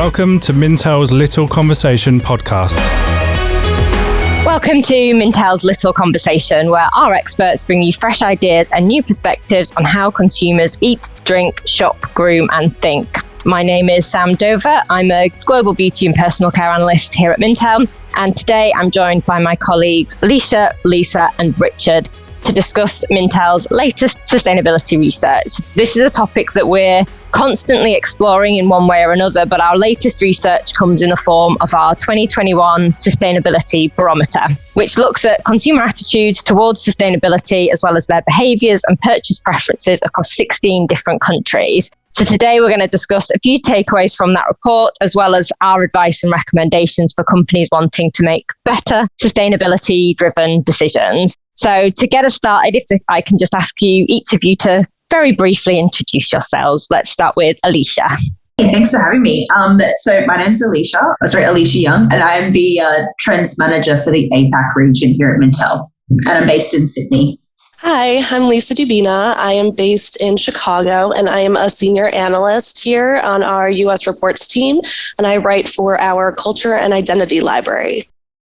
Welcome to Mintel's Little Conversation podcast. Welcome to Mintel's Little Conversation, where our experts bring you fresh ideas and new perspectives on how consumers eat, drink, shop, groom and think. My name is Sam Dover. I'm a global beauty and personal care analyst here at Mintel. And today I'm joined by my colleagues Alicia, Lisa and Richard to discuss Mintel's latest sustainability research. This is a topic that we're constantly exploring in one way or another, but our latest research comes in the form of our 2021 Sustainability Barometer, which looks at consumer attitudes towards sustainability as well as their behaviours and purchase preferences across 16 different countries. So today we're going to discuss a few takeaways from that report, as well as our advice and recommendations for companies wanting to make better sustainability-driven decisions. So to get us started, if I can just ask you, each of you, to very briefly introduce yourselves. Let's start with Alicia. Hey, thanks for having me. So my name's Alicia Young, and I'm the trends manager for the APAC region here at Mintel, and I'm based in Sydney. Hi, I'm Lisa Dubina. I am based in Chicago, and I am a senior analyst here on our U.S. reports team, and I write for our culture and identity library.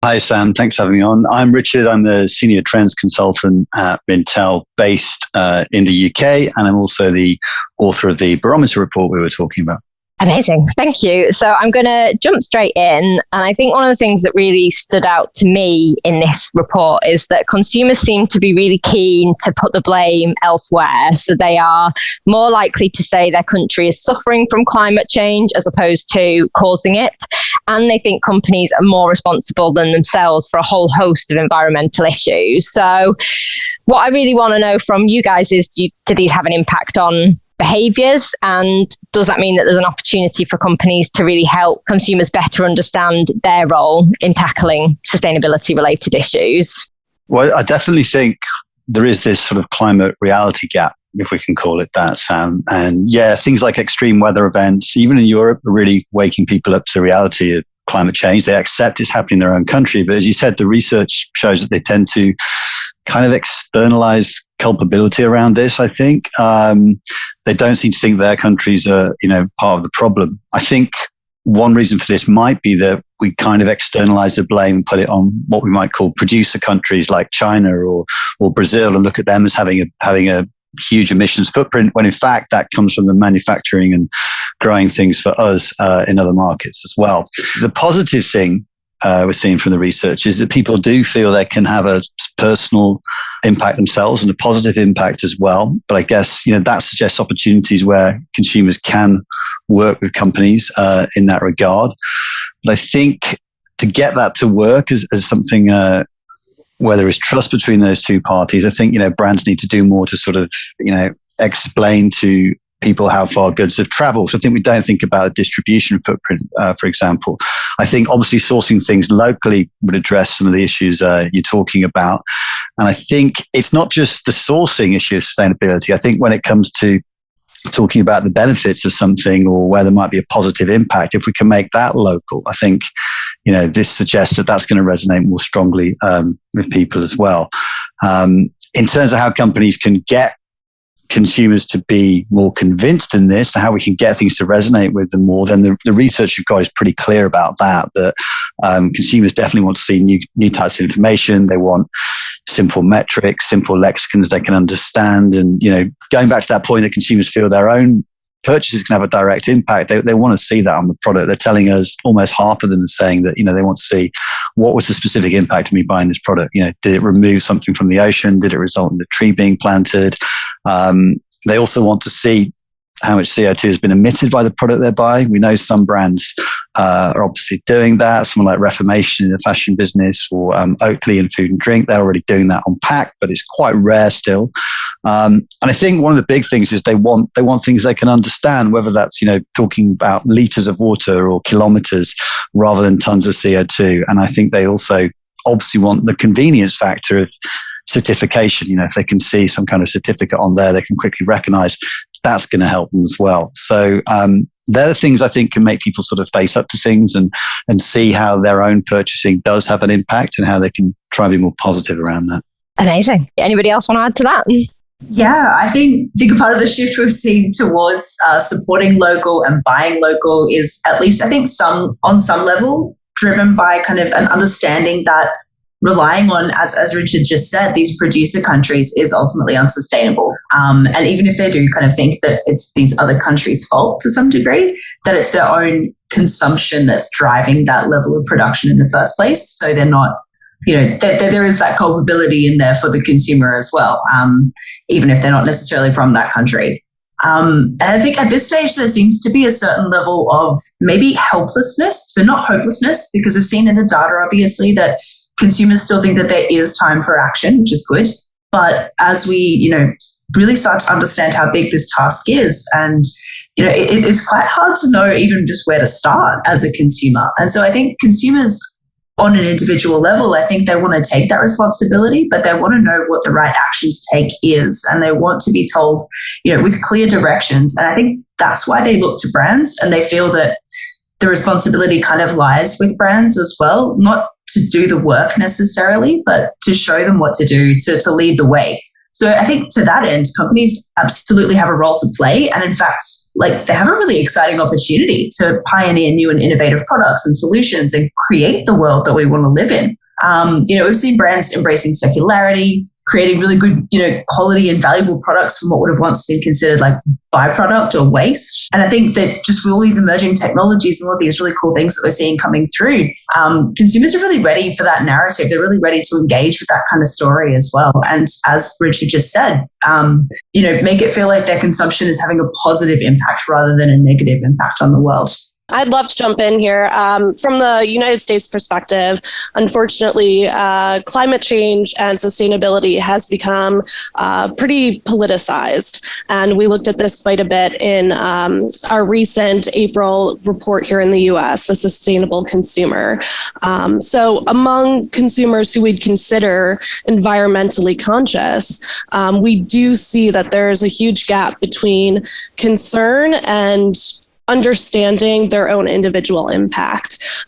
Hi, Sam. Thanks for having me on. I'm Richard. I'm the senior trends consultant at Mintel based in the UK, and I'm also the author of the Barometer report we were talking about. Amazing. Thank you. So I'm going to jump straight in. And I think one of the things that really stood out to me in this report is that consumers seem to be really keen to put the blame elsewhere. So they are more likely to say their country is suffering from climate change as opposed to causing it. And they think companies are more responsible than themselves for a whole host of environmental issues. So what I really want to know from you guys is, do these have an impact on behaviours, and does that mean that there's an opportunity for companies to really help consumers better understand their role in tackling sustainability related issues? Well, I definitely think there is this sort of climate reality gap, if we can call it that, Sam. And yeah, things like extreme weather events, even in Europe, are really waking people up to the reality of climate change. They accept it's happening in their own country. But as you said, the research shows that they tend to kind of externalize culpability around this, I think. They don't seem to think their countries are, part of the problem. I think one reason for this might be that we kind of externalize the blame and put it on what we might call producer countries like China or Brazil, and look at them as having a huge emissions footprint, when in fact that comes from the manufacturing and growing things for us in other markets as well. The positive thing we're seeing from the research is that people do feel they can have a personal impact themselves and a positive impact as well. But I guess, that suggests opportunities where consumers can work with companies in that regard. But I think to get that to work as something where there is trust between those two parties, I think, brands need to do more to sort of, explain to people how far goods have traveled. So I think we don't think about a distribution footprint, for example. I think obviously sourcing things locally would address some of the issues you're talking about. And I think it's not just the sourcing issue of sustainability. I think when it comes to talking about the benefits of something or where there might be a positive impact, if we can make that local, I think, this suggests that that's going to resonate more strongly with people as well. In terms of how companies can get consumers to be more convinced in this, how we can get things to resonate with them more, then the research you've got is pretty clear about that. That consumers definitely want to see new types of information. They want simple metrics, simple lexicons they can understand. And, going back to that point that consumers feel their own purchases can have a direct impact, they want to see that on the product. They're telling us, almost half of them are saying that, they want to see what was the specific impact of me buying this product. Did it remove something from the ocean? Did it result in a tree being planted? They also want to see how much CO2 has been emitted by the product they're buying. We know some brands are obviously doing that. Someone like Reformation in the fashion business, or Oakley in food and drink, they're already doing that on pack, but it's quite rare still. And I think one of the big things is they want things they can understand, whether that's, talking about liters of water or kilometers rather than tons of CO2. And I think they also obviously want the convenience factor of certification. If they can see some kind of certificate on there, they can quickly recognize that's going to help them as well. So they're the things I think can make people sort of face up to things and see how their own purchasing does have an impact and how they can try and be more positive around that. Amazing. Anybody else want to add to that? Yeah, I think a part of the shift we've seen towards supporting local and buying local is, at least I think on some level, driven by kind of an understanding that relying on, as Richard just said, these producer countries is ultimately unsustainable. And even if they do kind of think that it's these other countries' fault to some degree, that it's their own consumption that's driving that level of production in the first place. So they're not, there is that culpability in there for the consumer as well, even if they're not necessarily from that country. And I think at this stage, there seems to be a certain level of maybe helplessness. So not hopelessness, because we've seen in the data, obviously, that consumers still think that there is time for action, which is good. But as we, really start to understand how big this task is, and, it's quite hard to know even just where to start as a consumer. And so I think consumers on an individual level, I think they want to take that responsibility, but they want to know what the right action to take is. And they want to be told, with clear directions. And I think that's why they look to brands, and they feel that the responsibility kind of lies with brands as well, not to do the work necessarily, but to show them what to do, to lead the way. So I think to that end, companies absolutely have a role to play. And in fact, they have a really exciting opportunity to pioneer new and innovative products and solutions and create the world that we want to live in. We've seen brands embracing circularity, creating really good, quality and valuable products from what would have once been considered like byproduct or waste. And I think that just with all these emerging technologies and all these really cool things that we're seeing coming through, consumers are really ready for that narrative. They're really ready to engage with that kind of story as well. And as Richard just said, make it feel like their consumption is having a positive impact rather than a negative impact on the world. I'd love to jump in here. From the United States perspective, unfortunately, climate change and sustainability has become pretty politicized. And we looked at this quite a bit in our recent April report here in the US, the Sustainable Consumer. So among consumers who we'd consider environmentally conscious, we do see that there's a huge gap between concern and understanding their own individual impact.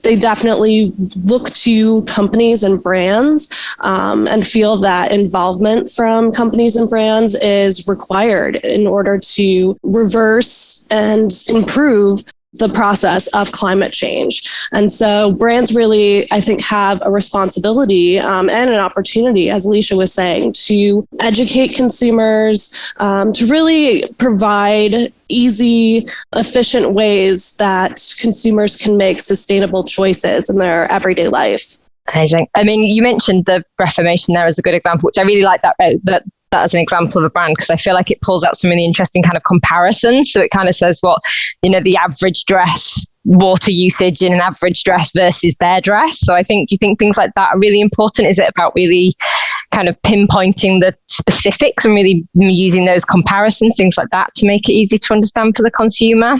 They definitely look to companies and brands and feel that involvement from companies and brands is required in order to reverse and improve the process of climate change. And so brands really, I think, have a responsibility and an opportunity, as Alicia was saying, to educate consumers, to really provide easy, efficient ways that consumers can make sustainable choices in their everyday life. Amazing. I mean, you mentioned the Reformation there as a good example, which I really like that as an example of a brand, because I feel like it pulls out some really interesting kind of comparisons. So it kind of says what, the average dress water usage in an average dress versus their dress. So do you think things like that are really important? Is it about really kind of pinpointing the specifics and really using those comparisons, things like that, to make it easy to understand for the consumer?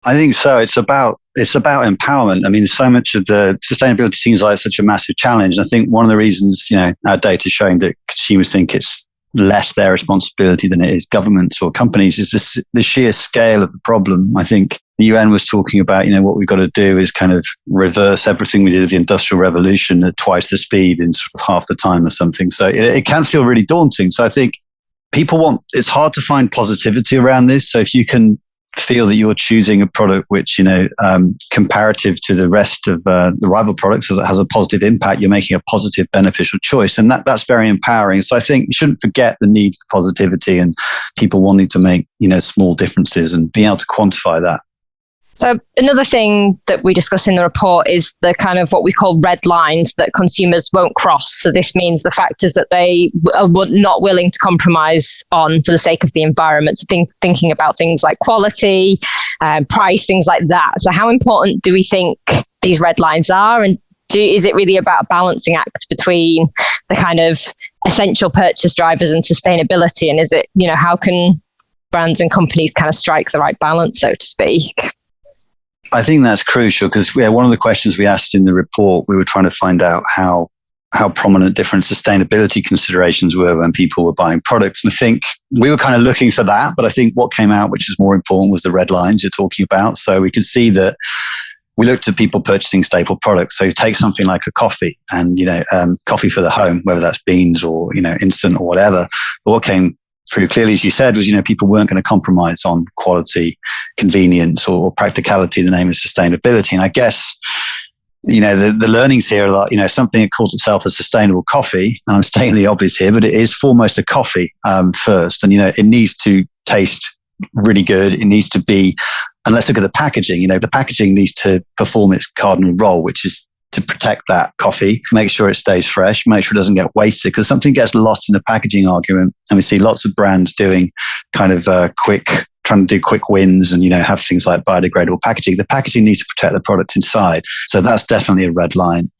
I think so. It's about empowerment. I mean, so much of the sustainability seems like such a massive challenge. And I think one of the reasons, our data is showing that consumers think it's less their responsibility than it is governments or companies is the sheer scale of the problem. I think the UN was talking about, what we've got to do is kind of reverse everything we did with the Industrial Revolution at twice the speed in sort of half the time or something. So it can feel really daunting. So I think it's hard to find positivity around this. So if you can feel that you're choosing a product which, comparative to the rest of the rival products has a positive impact, you're making a positive, beneficial choice. And that's very empowering. So I think you shouldn't forget the need for positivity and people wanting to make, small differences and being able to quantify that. So another thing that we discuss in the report is the kind of what we call red lines that consumers won't cross. So this means the factors that they are not willing to compromise on for the sake of the environment. So thinking about things like quality, price, things like that. So how important do we think these red lines are? And is it really about a balancing act between the kind of essential purchase drivers and sustainability? And is it, how can brands and companies kind of strike the right balance, so to speak? I think that's crucial because one of the questions we asked in the report, we were trying to find out how prominent different sustainability considerations were when people were buying products. And I think we were kind of looking for that, but I think what came out, which is more important, was the red lines you're talking about. So we could see that we looked at people purchasing staple products. So you take something like a coffee and, coffee for the home, whether that's beans or, instant or whatever. But what came through clearly, as you said, was, people weren't going to compromise on quality, convenience, or practicality in the name of sustainability. And I guess, the learnings here are like, something that calls itself a sustainable coffee, and I'm stating the obvious here, but it is foremost a coffee first. And, it needs to taste really good. It needs to be, and let's look at the packaging. The packaging needs to perform its cardinal role, which is to protect that coffee, make sure it stays fresh, make sure it doesn't get wasted, because something gets lost in the packaging argument. And we see lots of brands doing kind of trying to do quick wins and, have things like biodegradable packaging. The packaging needs to protect the product inside. So that's definitely a red line,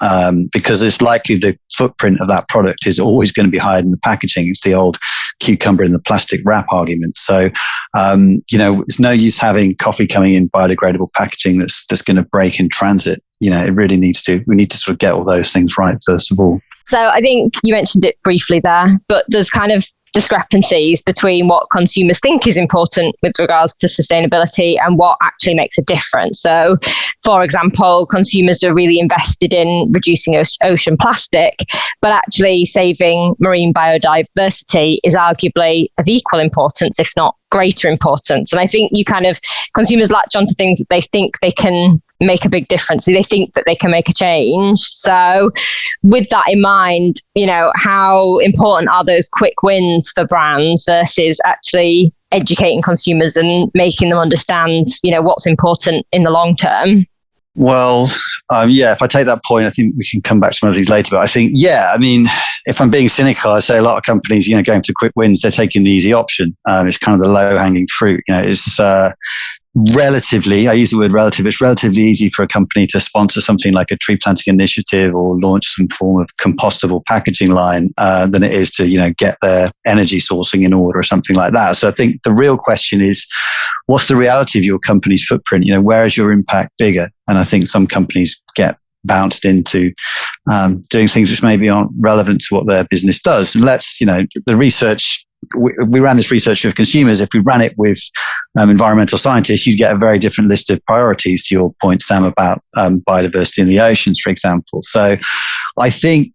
because it's likely the footprint of that product is always going to be higher than the packaging. It's the old cucumber in the plastic wrap argument. So, it's no use having coffee coming in biodegradable packaging that's going to break in transit. It really we need to sort of get all those things right, first of all. So I think you mentioned it briefly there, but there's kind of discrepancies between what consumers think is important with regards to sustainability and what actually makes a difference. So, for example, consumers are really invested in reducing ocean plastic, but actually saving marine biodiversity is arguably of equal importance, if not greater importance. And I think consumers latch onto things that they think they can make a big difference. They think that they can make a change. So with that in mind, how important are those quick wins for brands versus actually educating consumers and making them understand, what's important in the long term? Well, if I take that point, I think we can come back to some of these later. But I think, if I'm being cynical, I say a lot of companies, going for quick wins, they're taking the easy option. It's kind of the low-hanging fruit. It's relatively, I use the word relative, it's relatively easy for a company to sponsor something like a tree planting initiative or launch some form of compostable packaging line than it is to, get their energy sourcing in order or something like that. So I think the real question is, what's the reality of your company's footprint? Where is your impact bigger? And I think some companies get bounced into doing things which maybe aren't relevant to what their business does. And the research, we ran this research with consumers. If we ran it with environmental scientists, you'd get a very different list of priorities, to your point, Sam, about biodiversity in the oceans, for example. So I think,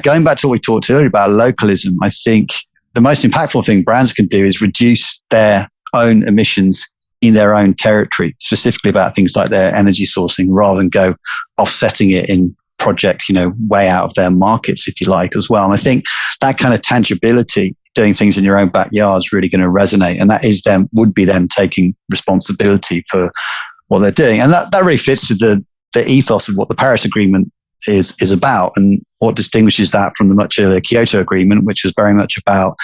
going back to what we talked earlier about localism, I think the most impactful thing brands can do is reduce their own emissions in their own territory, specifically about things like their energy sourcing, rather than go offsetting it in projects, way out of their markets, if you like, as well. And I think that kind of tangibility, doing things in your own backyard, is really going to resonate. And that would be them taking responsibility for what they're doing. And that really fits to the ethos of what the Paris Agreement is about, and what distinguishes that from the much earlier Kyoto Agreement, which was very much about,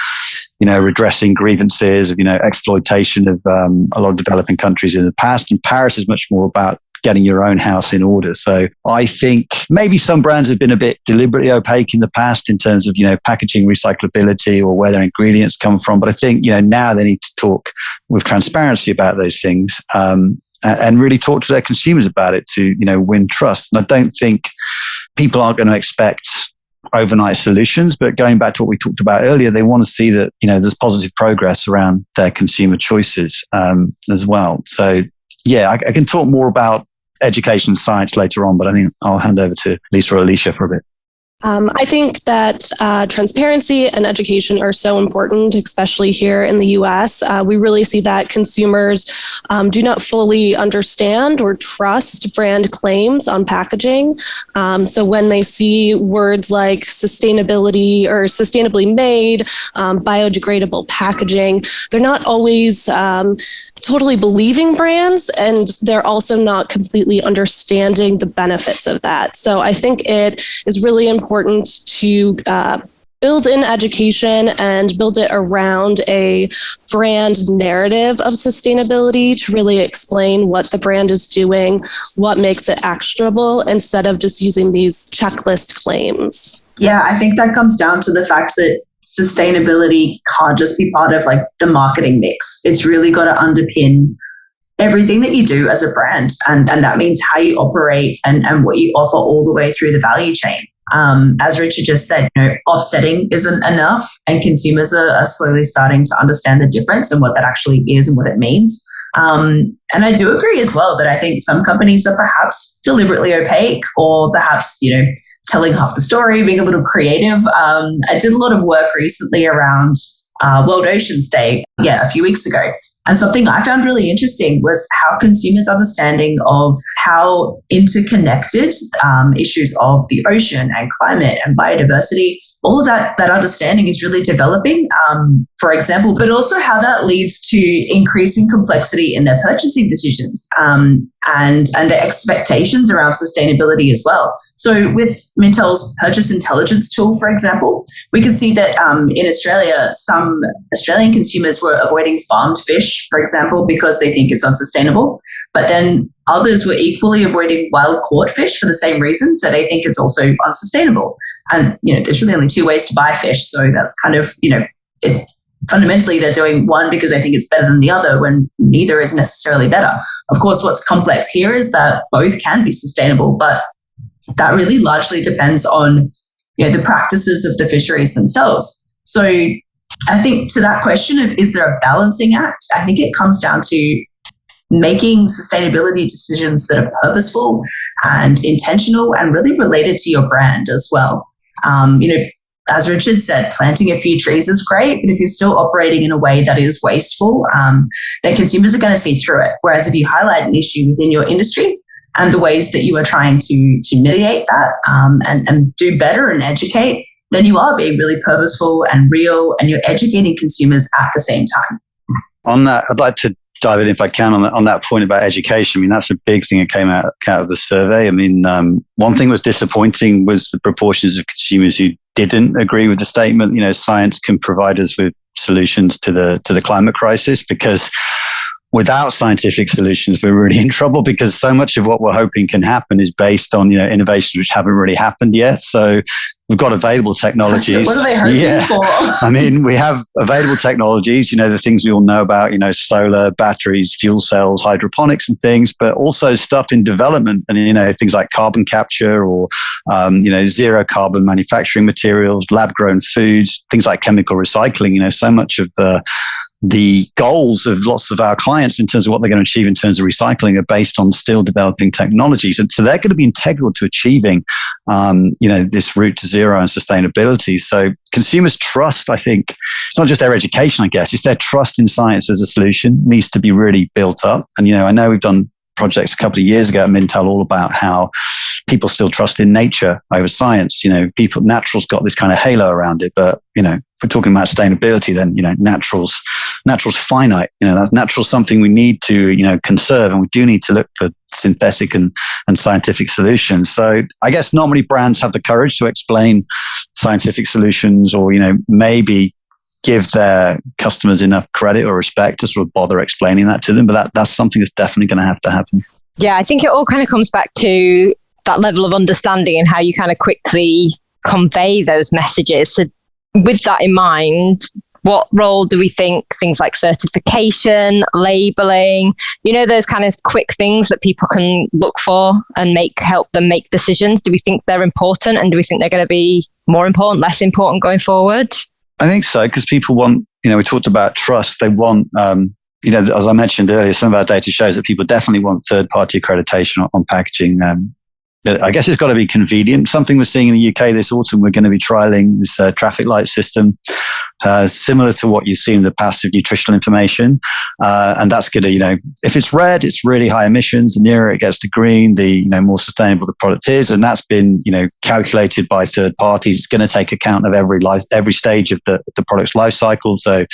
redressing grievances of, exploitation of a lot of developing countries in the past. And Paris is much more about getting your own house in order. So I think maybe some brands have been a bit deliberately opaque in the past in terms of, packaging recyclability or where their ingredients come from. But I think, now they need to talk with transparency about those things. And really talk to their consumers about it to, win trust. And I don't think people aren't going to expect overnight solutions, but going back to what we talked about earlier, they want to see that, there's positive progress around their consumer choices as well. So, I can talk more about education and science later on, but I think I'll hand over to Lisa or Alicia for a bit. I think that transparency and education are so important, especially here in the US. We really see that consumers do not fully understand or trust brand claims on packaging. So when they see words like sustainability or sustainably made, biodegradable packaging, they're not always totally believing brands, and they're also not completely understanding the benefits of that. So I think it is really important to build in education and build it around a brand narrative of sustainability to really explain what the brand is doing, what makes it actionable, instead of just using these checklist claims. Yeah, I think that comes down to the fact that sustainability can't just be part of the marketing mix. It's really got to underpin everything that you do as a brand. And that means how you operate and what you offer all the way through the value chain. As Richard just said, offsetting isn't enough, and consumers are slowly starting to understand the difference and what that actually is and what it means. And I do agree as well that I think some companies are perhaps deliberately opaque, or perhaps, telling half the story, being a little creative. I did a lot of work recently around World Oceans Day, a few weeks ago. And something I found really interesting was how consumers' understanding of how interconnected issues of the ocean and climate and biodiversity, all of that understanding is really developing, for example, but also how that leads to increasing complexity in their purchasing decisions and their expectations around sustainability as well. So with Mintel's purchase intelligence tool, for example, we can see that in Australia, some Australian consumers were avoiding farmed fish, for example, because they think it's unsustainable. But then others were equally avoiding wild caught fish for the same reason. So they think it's also unsustainable. And, there's really only two ways to buy fish. So that's kind of, fundamentally they're doing one because they think it's better than the other when neither is necessarily better. Of course, what's complex here is that both can be sustainable, but that really largely depends on, the practices of the fisheries themselves. So I think to that question of is there a balancing act, I think it comes down to making sustainability decisions that are purposeful and intentional and really related to your brand as well. As Richard said, planting a few trees is great, but if you're still operating in a way that is wasteful, then consumers are going to see through it. Whereas if you highlight an issue within your industry and the ways that you are trying to mitigate that and do better and educate, then you are being really purposeful and real, and you're educating consumers at the same time. On that, I'd like to dive in if I can on that point about education. I mean, that's a big thing that came out of the survey. I mean, one thing was disappointing was the proportions of consumers who didn't agree with the statement, science can provide us with solutions to the climate crisis, because without scientific solutions, we're really in trouble, because so much of what we're hoping can happen is based on, innovations which haven't really happened yet. So we've got available technologies. What are they hoping for? I mean, we have available technologies, the things we all know about, solar, batteries, fuel cells, hydroponics and things, but also stuff in development and, things like carbon capture or, zero carbon manufacturing materials, lab grown foods, things like chemical recycling. So much of the goals of lots of our clients in terms of what they're going to achieve in terms of recycling are based on still developing technologies. And so they're going to be integral to achieving, this route to zero and sustainability. So consumers' trust, I think, it's not just their education, I guess, it's their trust in science as a solution needs to be really built up. And, I know we've done projects a couple of years ago at Mintel all about how people still trust in nature over science. Natural's got this kind of halo around it, but, if we're talking about sustainability, then, natural's finite. That's natural something we need to, conserve, and we do need to look for synthetic and scientific solutions. So I guess not many brands have the courage to explain scientific solutions or, maybe give their customers enough credit or respect to sort of bother explaining that to them. But that's something that's definitely going to have to happen. Yeah, I think it all kind of comes back to that level of understanding and how you kind of quickly convey those messages. So with that in mind, what role do we think things like certification, labeling, those kind of quick things that people can look for and help them make decisions? Do we think they're important, and do we think they're going to be more important, less important going forward? I think so, because people want, we talked about trust. They want, as I mentioned earlier, some of our data shows that people definitely want third-party accreditation on packaging. I guess it's got to be convenient. Something we're seeing in the UK this autumn, we're going to be trialing this traffic light system, similar to what you see in the past of nutritional information. And that's going to, if it's red, it's really high emissions. The nearer it gets to green, the, more sustainable the product is. And that's been, calculated by third parties. It's going to take account of every stage of the product's life cycle. So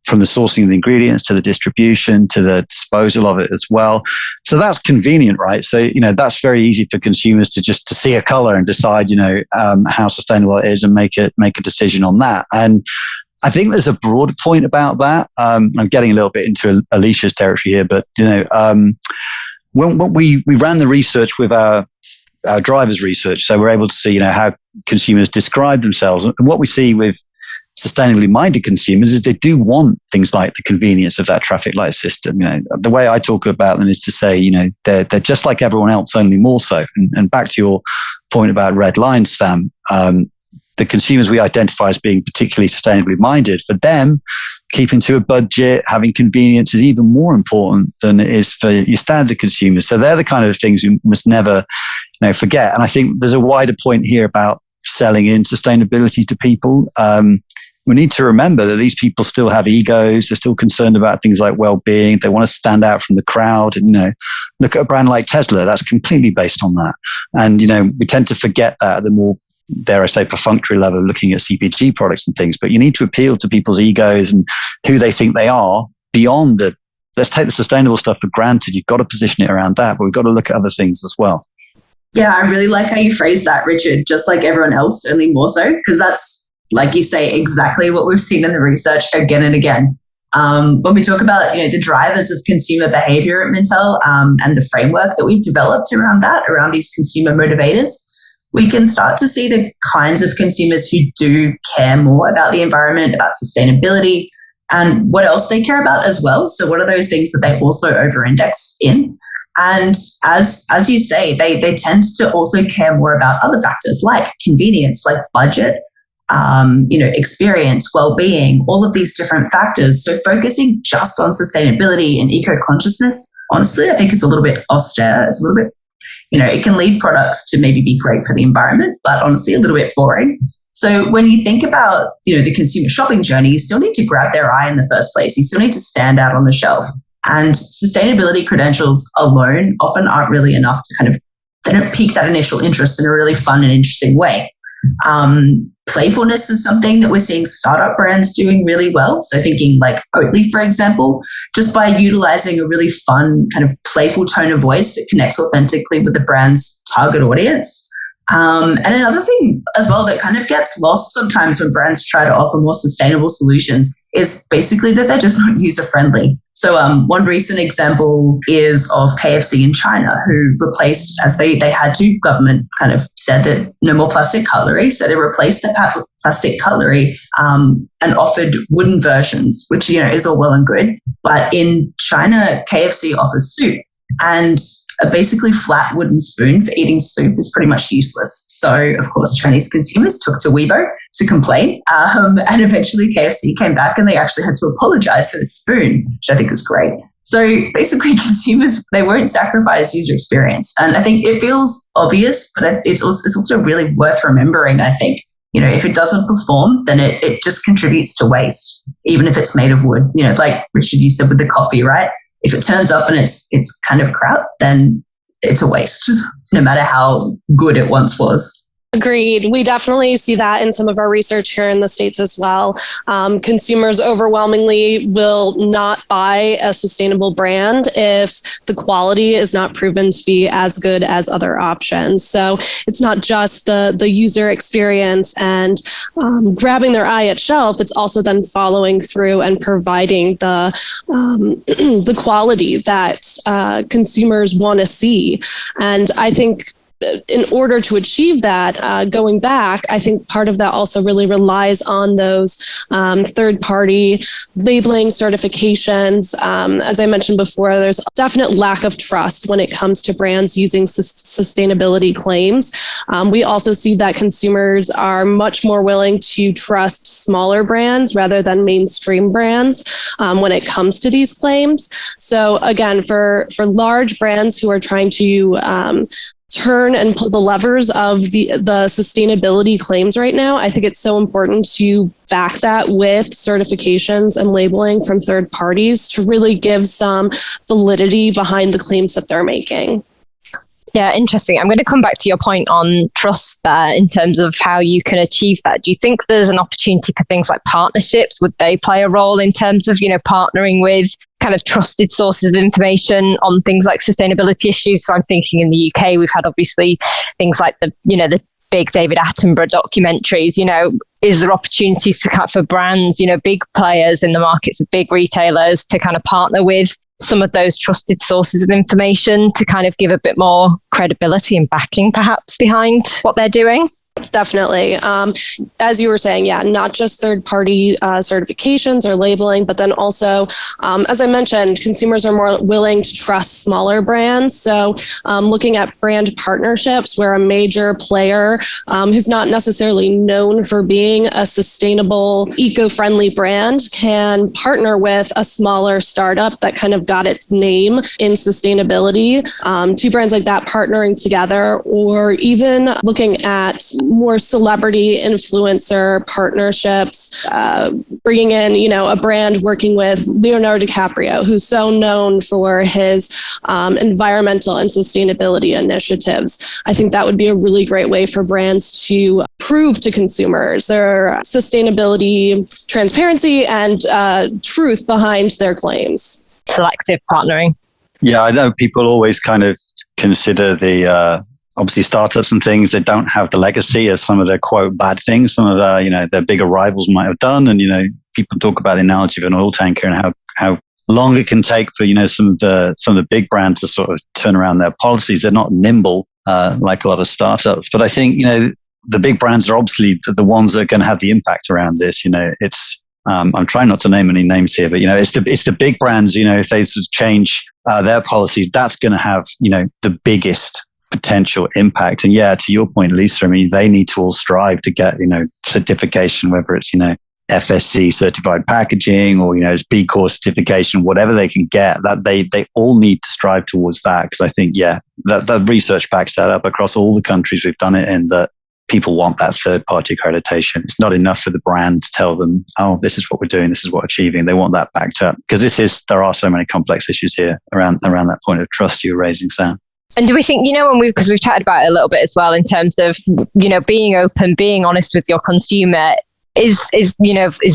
from the sourcing of the ingredients to the distribution to the disposal of it as well. So that's convenient, right? So, that's very easy for consumers to see a color and decide, how sustainable it is and make a decision on that. And I think there's a broader point about that. I'm getting a little bit into Alicia's territory here, but, when we ran the research with our drivers research, so we're able to see, how consumers describe themselves. And what we see with sustainably minded consumers is they do want things like the convenience of that traffic light system. The way I talk about them is to say, they're just like everyone else, only more so. And back to your point about red lines, Sam, the consumers we identify as being particularly sustainably minded, for them, keeping to a budget, having convenience is even more important than it is for your standard consumers. So they're the kind of things we must never, forget. And I think there's a wider point here about selling in sustainability to people. we need to remember that these people still have egos. They're still concerned about things like well-being. They want to stand out from the crowd. And, look at a brand like Tesla. That's completely based on that. And, we tend to forget that at the more, dare I say, perfunctory level, looking at CPG products and things. But you need to appeal to people's egos and who they think they are beyond the, let's take the sustainable stuff for granted. You've got to position it around that, but we've got to look at other things as well. Yeah, I really like how you phrased that, Richard, just like everyone else, only more so, because that's, like you say, exactly what we've seen in the research again and again. When we talk about, the drivers of consumer behavior at Mintel and the framework that we've developed around that, around these consumer motivators, we can start to see the kinds of consumers who do care more about the environment, about sustainability, and what else they care about as well. So what are those things that they also over-index in? And as you say, they tend to also care more about other factors like convenience, like budget, experience, well-being, all of these different factors. So focusing just on sustainability and eco-consciousness, honestly, I think it's a little bit austere. It's a little bit, it can lead products to maybe be great for the environment, but honestly, a little bit boring. So when you think about, the consumer shopping journey, you still need to grab their eye in the first place. You still need to stand out on the shelf. And sustainability credentials alone often aren't really enough to they don't pique that initial interest in a really fun and interesting way. Playfulness is something that we're seeing startup brands doing really well. So thinking like Oatly, for example, just by utilizing a really fun kind of playful tone of voice that connects authentically with the brand's target audience. And another thing as well that kind of gets lost sometimes when brands try to offer more sustainable solutions is basically that they're just not user-friendly. So one recent example is of KFC in China, who replaced, as they had to, government kind of said that no more plastic cutlery. So they replaced the plastic cutlery and offered wooden versions, which, is all well and good. But in China, KFC offers soup. And a basically flat wooden spoon for eating soup is pretty much useless. So, of course, Chinese consumers took to Weibo to complain. And eventually KFC came back and they actually had to apologize for the spoon, which I think is great. So basically consumers, they won't sacrifice user experience. And I think it feels obvious, but it's also really worth remembering, I think. If it doesn't perform, then it just contributes to waste, even if it's made of wood. Like Richard, you said with the coffee, right? If it turns up and it's kind of crap, then it's a waste, no matter how good it once was. Agreed. We definitely see that in some of our research here in the States as well. Consumers overwhelmingly will not buy a sustainable brand if the quality is not proven to be as good as other options. So it's not just the user experience and grabbing their eye at shelf. It's also then following through and providing the quality that consumers want to see. And I think in order to achieve that, going back, I think part of that also really relies on those third-party labeling certifications. As I mentioned before, there's a definite lack of trust when it comes to brands using sustainability claims. We also see that consumers are much more willing to trust smaller brands rather than mainstream brands when it comes to these claims. So again, for large brands who are trying to turn and pull the levers of the sustainability claims right now, I think it's so important to back that with certifications and labeling from third parties to really give some validity behind the claims that they're making. Yeah, interesting. I'm going to come back to your point on trust there in terms of how you can achieve that. Do you think there's an opportunity for things like partnerships? Would they play a role in terms of, partnering with kind of trusted sources of information on things like sustainability issues? So I'm thinking in the UK, we've had obviously things like the big David Attenborough documentaries. Is there opportunities for brands, big players in the markets of big retailers to kind of partner with some of those trusted sources of information to kind of give a bit more credibility and backing perhaps behind what they're doing? Definitely. As you were saying, not just third-party certifications or labeling, but then also, as I mentioned, consumers are more willing to trust smaller brands. So looking at brand partnerships where a major player who's not necessarily known for being a sustainable, eco-friendly brand can partner with a smaller startup that kind of got its name in sustainability. Two brands like that partnering together, or even looking at more celebrity influencer partnerships, bringing in, a brand working with Leonardo DiCaprio, who's so known for his environmental and sustainability initiatives. I think that would be a really great way for brands to prove to consumers their sustainability, transparency, and truth behind their claims. Selective partnering. Yeah, I know people always kind of consider the obviously startups and things that don't have the legacy of some of their quote bad things, some of their bigger rivals might have done. And people talk about the analogy of an oil tanker and how long it can take for some of the big brands to sort of turn around their policies. They're not nimble like a lot of startups, but I think the big brands are obviously the ones that are going to have the impact around this. It's I'm trying not to name any names here, but it's the big brands. If they sort of change their policies, that's going to have the biggest potential impact. And yeah, to your point, Lisa, I mean, they need to all strive to get certification, whether it's FSC certified packaging or it's B Corp certification, whatever they can get. That they all need to strive towards that, because I think that research backs that up across all the countries we've done it in, that people want that third-party accreditation. It's not enough for the brand to tell them, oh, this is what we're doing, this is what we're achieving. They want that backed up, because there are so many complex issues here around that point of trust you were raising, Sam. And do we think, because we've chatted about it a little bit as well in terms of, being open, being honest with your consumer, is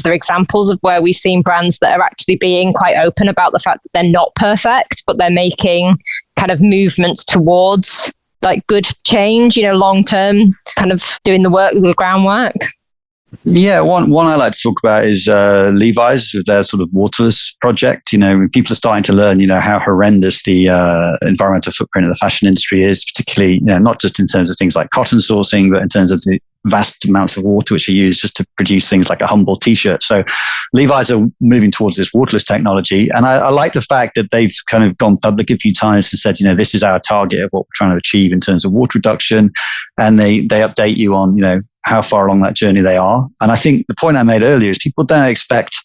there examples of where we've seen brands that are actually being quite open about the fact that they're not perfect, but they're making kind of movements towards like good change, long-term, kind of doing the groundwork? Yeah, one I like to talk about is Levi's with their sort of waterless project. People are starting to learn, how horrendous the environmental footprint of the fashion industry is, particularly, not just in terms of things like cotton sourcing, but in terms of the vast amounts of water which are used just to produce things like a humble t-shirt. So Levi's are moving towards this waterless technology. And I like the fact that they've kind of gone public a few times and said, this is our target of what we're trying to achieve in terms of water reduction. And they update you on, how far along that journey they are. And I think the point I made earlier is people don't expect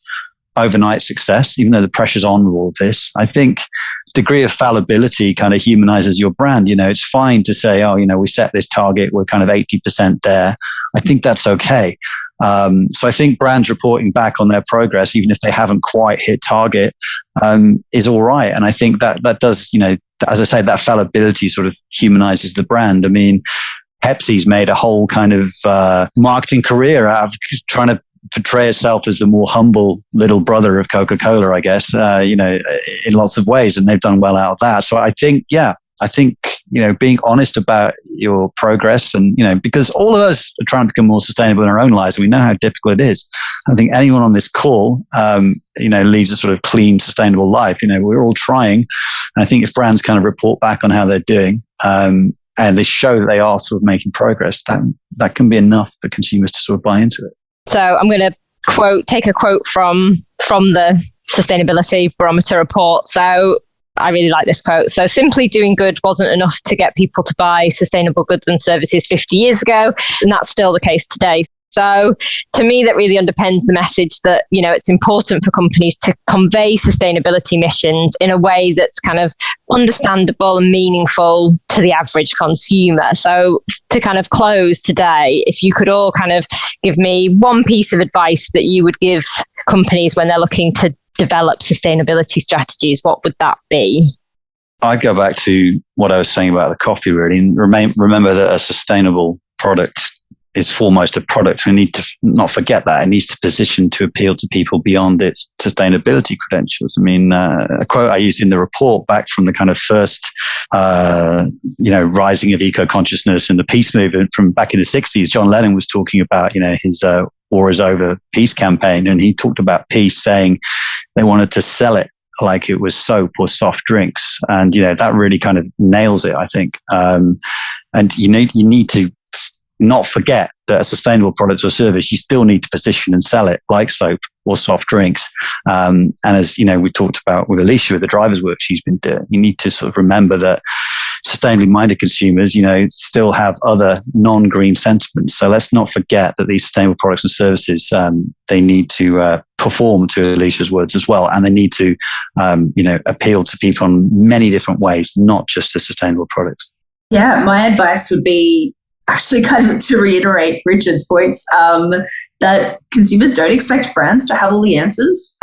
overnight success, even though the pressure's on with all of this. I think degree of fallibility kind of humanizes your brand. It's fine to say, oh, we set this target, we're kind of 80% there. I think that's okay. So I think brands reporting back on their progress, even if they haven't quite hit target, is all right. And I think that does, as I say, that fallibility sort of humanizes the brand. I mean, Pepsi's made a whole kind of marketing career out of trying to portray itself as the more humble little brother of Coca-Cola, I guess, in lots of ways. And they've done well out of that. So I think, being honest about your progress and, because all of us are trying to become more sustainable in our own lives. And we know how difficult it is. I think anyone on this call, leads a sort of clean, sustainable life. We're all trying. And I think if brands kind of report back on how they're doing, and they show that they are sort of making progress, that can be enough for consumers to sort of buy into it. So I'm going to take a quote from the Sustainability Barometer report. So I really like this quote. So simply doing good wasn't enough to get people to buy sustainable goods and services 50 years ago. And that's still the case today. So to me, that really underpins the message that, it's important for companies to convey sustainability missions in a way that's kind of understandable and meaningful to the average consumer. So to kind of close today, if you could all kind of give me one piece of advice that you would give companies when they're looking to develop sustainability strategies, what would that be? I'd go back to what I was saying about the coffee, really, and remember that a sustainable product is foremost a product. We need to not forget that. It needs to position to appeal to people beyond its sustainability credentials. I mean, a quote I used in the report back from the kind of first, rising of eco-consciousness and the peace movement from back in the 60s, John Lennon was talking about, his War is Over peace campaign. And he talked about peace, saying they wanted to sell it like it was soap or soft drinks. And, that really kind of nails it, I think. And you need to not forget that a sustainable product or service, you still need to position and sell it like soap or soft drinks. And as we talked about with Alicia, with the driver's work she's been doing, you need to sort of remember that sustainably minded consumers, still have other non-green sentiments. So let's not forget that these sustainable products and services, they need to perform, to Alicia's words as well. And they need to, appeal to people in many different ways, not just to sustainable products. Yeah, my advice would be actually kind of to reiterate Richard's points, that consumers don't expect brands to have all the answers.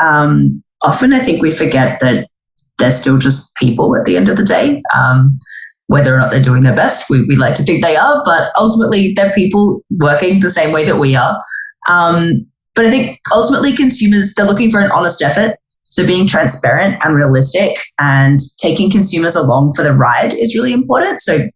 Often I think we forget that they're still just people at the end of the day. Whether or not they're doing their best, we like to think they are, but ultimately they're people working the same way that we are. But I think ultimately consumers, they're looking for an honest effort. So being transparent and realistic and taking consumers along for the ride is really important. So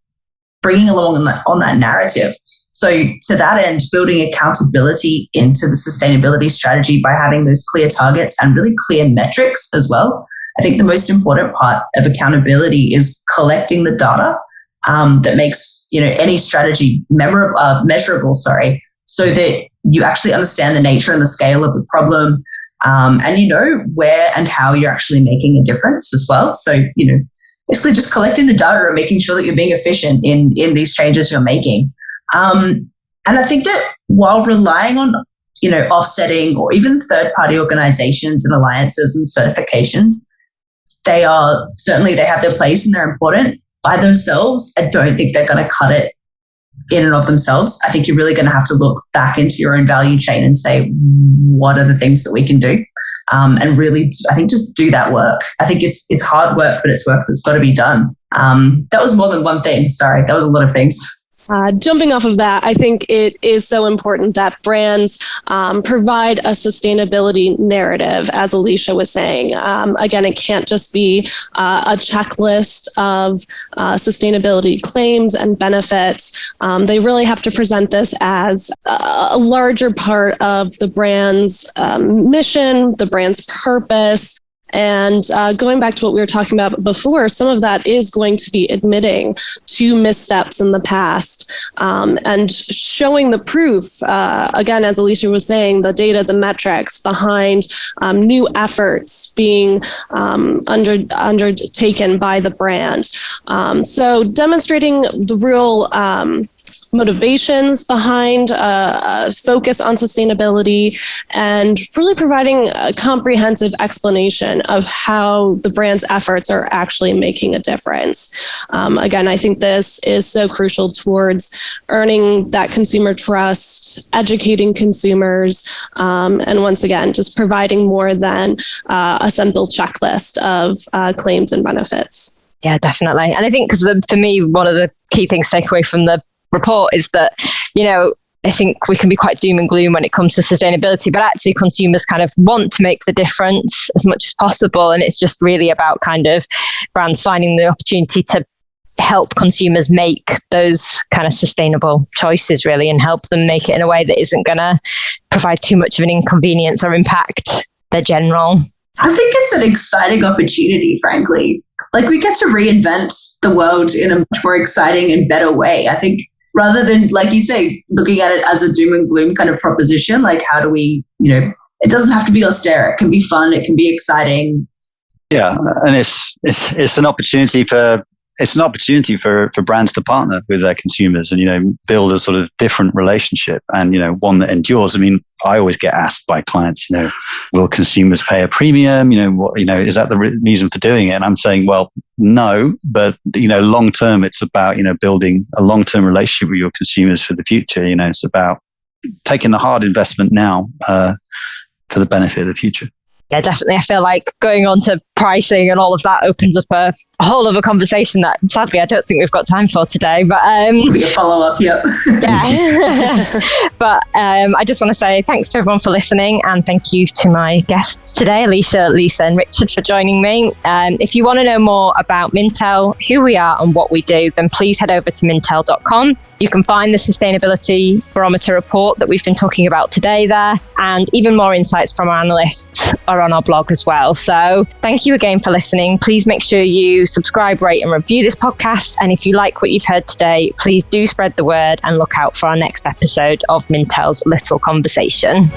bringing along on that narrative. So to that end, building accountability into the sustainability strategy by having those clear targets and really clear metrics as well. I think the most important part of accountability is collecting the data that makes any strategy measurable. So that you actually understand the nature and the scale of the problem, and where and how you're actually making a difference as well. So basically just collecting the data and making sure that you're being efficient in these changes you're making. And I think that while relying on offsetting or even third-party organizations and alliances and certifications, they have their place and they're important. By themselves, I don't think they're going to cut it in and of themselves. I think you're really going to have to look back into your own value chain and say, what are the things that we can do? And really, I think just do that work. I think it's hard work, but it's work that's got to be done. That was more than one thing. Sorry, that was a lot of things. Jumping off of that, I think it is so important that brands provide a sustainability narrative, as Alicia was saying. Again, it can't just be a checklist of sustainability claims and benefits. They really have to present this as a larger part of the brand's mission, the brand's purpose. And going back to what we were talking about before, some of that is going to be admitting to missteps in the past and showing the proof, again, as Alicia was saying, the data, the metrics behind new efforts being undertaken by the brand. So demonstrating the real motivations behind a focus on sustainability and really providing a comprehensive explanation of how the brand's efforts are actually making a difference. Again, I think this is so crucial towards earning that consumer trust, educating consumers, and once again, just providing more than a simple checklist of claims and benefits. Yeah, definitely. And I think because for me, one of the key things to take away from the report is that, I think we can be quite doom and gloom when it comes to sustainability, but actually consumers kind of want to make the difference as much as possible. And it's just really about kind of brands finding the opportunity to help consumers make those kind of sustainable choices really, and help them make it in a way that isn't going to provide too much of an inconvenience or impact their general. I think it's an exciting opportunity, frankly. Like, we get to reinvent the world in a much more exciting and better way. I think rather than, like you say, looking at it as a doom and gloom kind of proposition, like how do we, it doesn't have to be austere. It can be fun. It can be exciting. Yeah, and it's an opportunity for brands to partner with their consumers and build a sort of different relationship and one that endures. I mean, I always get asked by clients, will consumers pay a premium? Is that the reason for doing it? And I'm saying, well, no, but long term, it's about building a long term relationship with your consumers for the future. It's about taking the hard investment now for the benefit of the future. Yeah, definitely. I feel like going on to pricing and all of that opens up a whole other conversation that sadly I don't think we've got time for today. But be a follow-up, yeah. But I just want to say thanks to everyone for listening, and thank you to my guests today, Alicia, Lisa and Richard, for joining me. If you want to know more about Mintel, who we are and what we do, then please head over to mintel.com. You can find the Sustainability Barometer report that we've been talking about today there, and even more insights from our analysts are on our blog as well. So thank you again for listening. Please make sure you subscribe, rate and review this podcast. And if you like what you've heard today, please do spread the word and look out for our next episode of Mintel's Little Conversation.